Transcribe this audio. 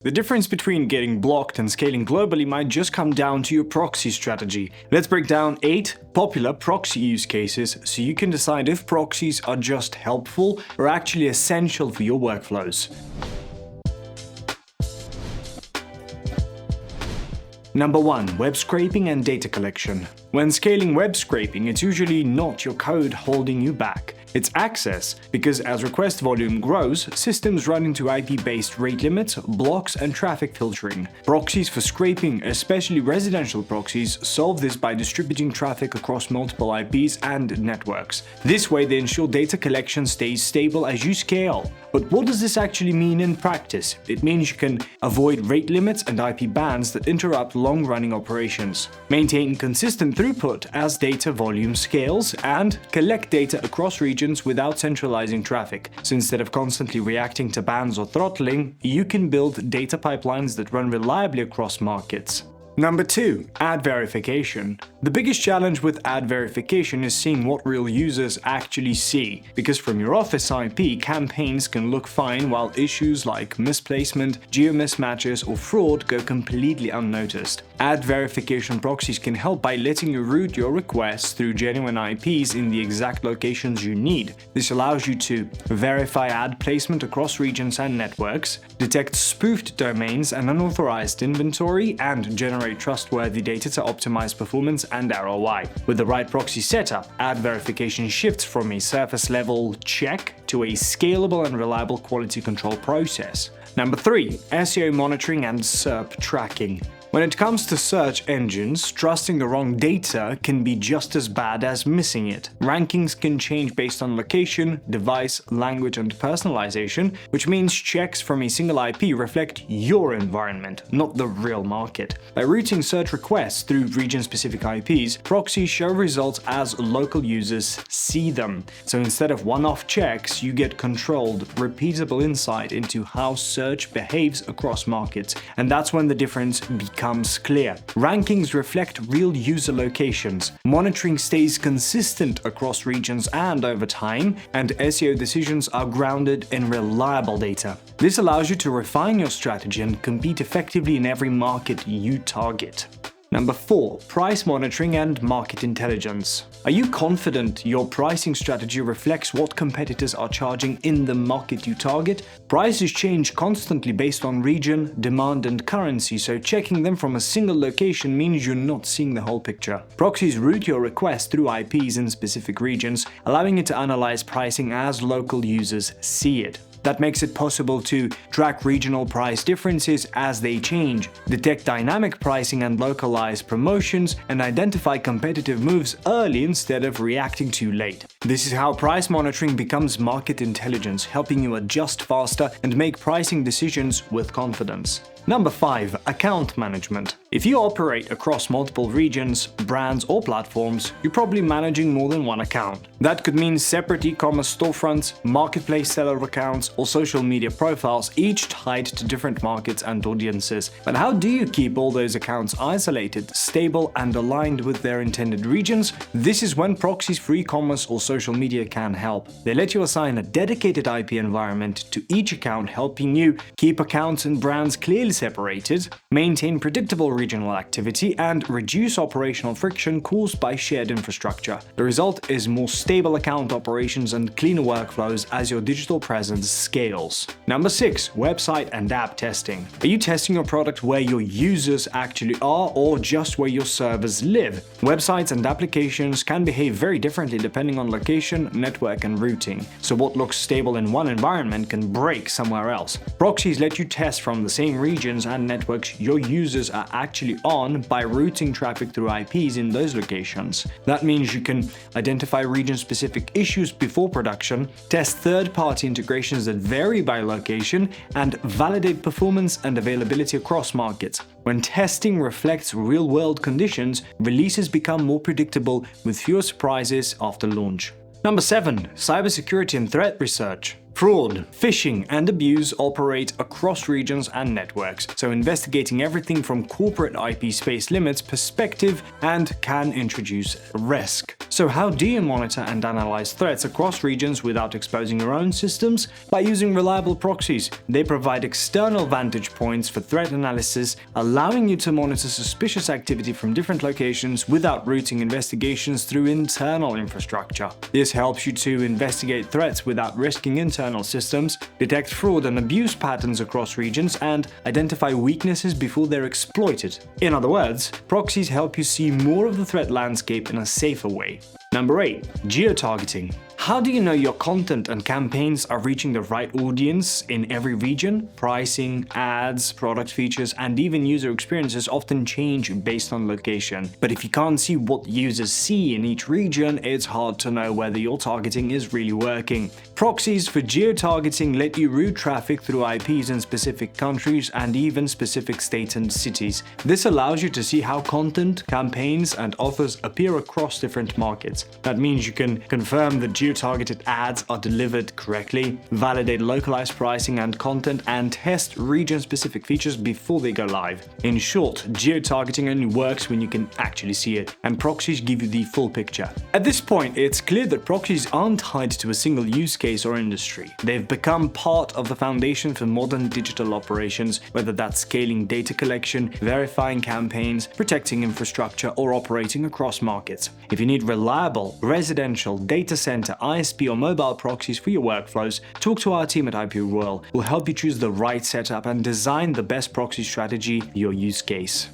The difference between getting blocked and scaling globally might just come down to your proxy strategy. Let's break down 8 popular proxy use cases so you can decide if proxies are just helpful or actually essential for your workflows. Number 1. Web scraping and data collection. When scaling web scraping, it's usually not your code holding you back. It's access, because as request volume grows, systems run into IP-based rate limits, blocks, and traffic filtering. Proxies for scraping, especially residential proxies, solve this by distributing traffic across multiple IPs and networks. This way, they ensure data collection stays stable as you scale. But what does this actually mean in practice? It means you can avoid rate limits and IP bans that interrupt long-running operations, maintain consistent throughput as data volume scales, and collect data across regions without centralizing traffic. So instead of constantly reacting to bans or throttling, you can build data pipelines that run reliably across markets. Number 2. Ad verification. The biggest challenge with ad verification is seeing what real users actually see, because from your office IP, campaigns can look fine while issues like misplacement, geo mismatches, or fraud go completely unnoticed. Ad verification proxies can help by letting you route your requests through genuine IPs in the exact locations you need. This allows you to verify ad placement across regions and networks, detect spoofed domains and unauthorized inventory, and generate trustworthy data to optimize performance and ROI. With the right proxy setup, ad verification shifts from a surface-level check to a scalable and reliable quality control process. Number 3. SEO monitoring and SERP tracking. When it comes to search engines, trusting the wrong data can be just as bad as missing it. Rankings can change based on location, device, language, and personalization, which means checks from a single IP reflect your environment, not the real market. By routing search requests through region-specific IPs, proxies show results as local users see them. So instead of one-off checks, you get controlled, repeatable insight into how search behaves across markets. And that's when the difference becomes clear. Rankings reflect real user locations. Monitoring stays consistent across regions and over time, and SEO decisions are grounded in reliable data. This allows you to refine your strategy and compete effectively in every market you target. Number 4. Price monitoring and market intelligence. Are you confident your pricing strategy reflects what competitors are charging in the market you target? Prices change constantly based on region, demand, and currency, so checking them from a single location means you're not seeing the whole picture. Proxies route your request through IPs in specific regions, allowing you to analyze pricing as local users see it. That makes it possible to track regional price differences as they change, detect dynamic pricing and localize promotions, and identify competitive moves early instead of reacting too late. This is how price monitoring becomes market intelligence, helping you adjust faster and make pricing decisions with confidence. Number 5. Account management. If you operate across multiple regions, brands, or platforms, you're probably managing more than one account. That could mean separate e-commerce storefronts, marketplace seller accounts, or social media profiles, each tied to different markets and audiences. But how do you keep all those accounts isolated, stable, and aligned with their intended regions? This is when proxies for e-commerce or social media can help. They let you assign a dedicated IP environment to each account, helping you keep accounts and brands clearly separated, maintain predictable regional activity, and reduce operational friction caused by shared infrastructure. The result is more stable account operations and cleaner workflows as your digital presence scales. Number 6. Website and app testing. Are you testing your product where your users actually are, or just where your servers live? Websites and applications can behave very differently depending on location, network, and routing. So what looks stable in one environment can break somewhere else. Proxies let you test from the same regions and networks your users are actually on by routing traffic through IPs in those locations. That means you can identify region-specific issues before production, test third-party integrations that vary by location, and validate performance and availability across markets. When testing reflects real-world conditions, releases become more predictable with fewer surprises after launch. Number 7. Cybersecurity and threat research. Fraud, phishing, and abuse operate across regions and networks, so investigating everything from corporate IP space limits perspective and can introduce risk. So how do you monitor and analyze threats across regions without exposing your own systems? By using reliable proxies. They provide external vantage points for threat analysis, allowing you to monitor suspicious activity from different locations without routing investigations through internal infrastructure. This helps you to investigate threats without risking internal systems, detect fraud and abuse patterns across regions, and identify weaknesses before they're exploited. In other words, proxies help you see more of the threat landscape in a safer way. Number 8. Geo-targeting. How do you know your content and campaigns are reaching the right audience in every region? Pricing, ads, product features, and even user experiences often change based on location. But if you can't see what users see in each region, it's hard to know whether your targeting is really working. Proxies for geo-targeting let you route traffic through IPs in specific countries and even specific states and cities. This allows you to see how content, campaigns, and offers appear across different markets. That means you can confirm that geo-targeted ads are delivered correctly, validate localized pricing and content, and test region-specific features before they go live. In short, geo-targeting only works when you can actually see it, and proxies give you the full picture. At this point, it's clear that proxies aren't tied to a single use case or industry. They've become part of the foundation for modern digital operations, whether that's scaling data collection, verifying campaigns, protecting infrastructure, or operating across markets. If you need reliable, residential, data center, ISP, or mobile proxies for your workflows, talk to our team at IPRoyal. We'll help you choose the right setup and design the best proxy strategy for your use case.